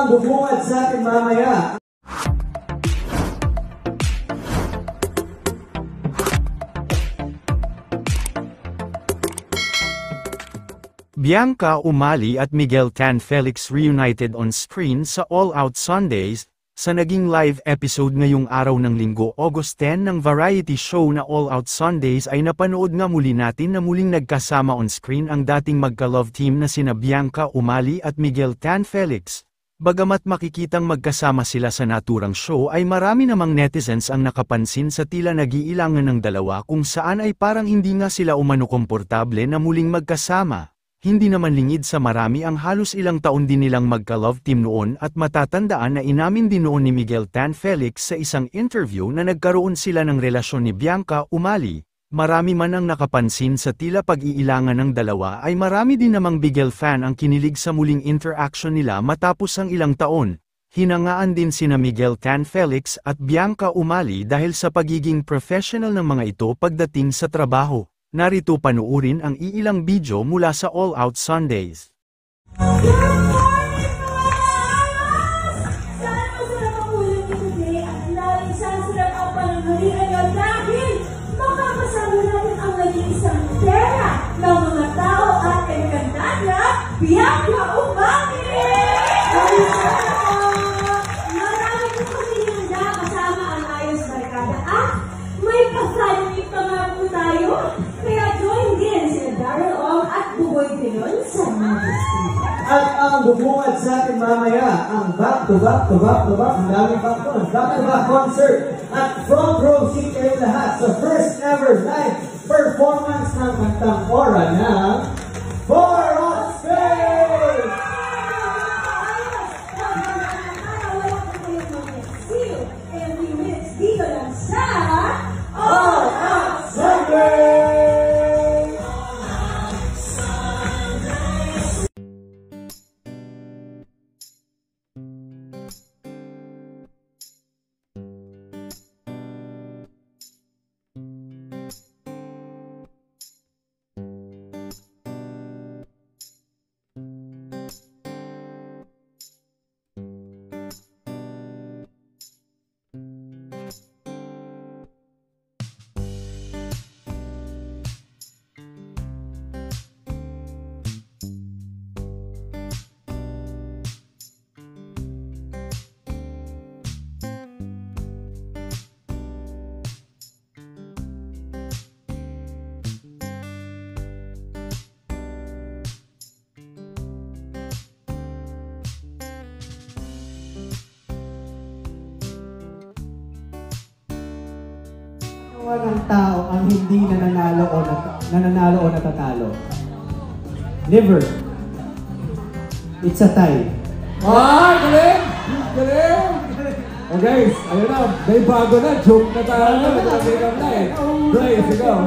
ang bubungad sa atin mamaya. Bianca Umali at Miguel Tan Felix reunited on screen sa All Out Sundays, sa naging live episode ngayong araw ng Linggo August 10 ng variety show na All Out Sundays ay napanood nga muli natin na muling nagkasama on screen ang dating magka-love team na sina Bianca Umali at Miguel Tan Felix. Bagamat makikitang magkasama sila sa naturang show ay marami namang netizens ang nakapansin sa tila nag-iilangan ng dalawa kung saan ay parang hindi nga sila umano komportable na muling magkasama. Hindi naman lingid sa marami ang halos ilang taon din nilang magka-love team noon at matatandaan na inamin din noon ni Miguel Tan Felix sa isang interview na nagkaroon sila ng relasyon ni Bianca Umali. Marami man ang nakapansin sa tila pag-iilangan ng dalawa ay marami din namang Miguel fan ang kinilig sa muling interaction nila matapos ang ilang taon. Hinangaan din sina Miguel Tan Felix at Bianca Umali dahil sa pagiging professional ng mga ito pagdating sa trabaho. Narito panuurin ang iilang video mula sa All Out Sundays. Bianca Umali! Marami po kami handa kasama ang Ayos Barkada at may kasalit pa nga po tayo. Kaya join din sila Daryl Ong at Buboy Pilon sa Majesty. At ang bubungad sa atin mamaya, ang back-to-back, ang daming back-to-back concert. At front row seat kayo lahat sa first ever live performance ng kantang Aura ng For On Stage! Every minute dito lang sa All Out Sunday! Walang tao ang hindi nananalo o natatalo. Never. It's a tie. Galing! Galing! Oh guys, ayun na, may bago na, joke na tayo. Grace, ikaw.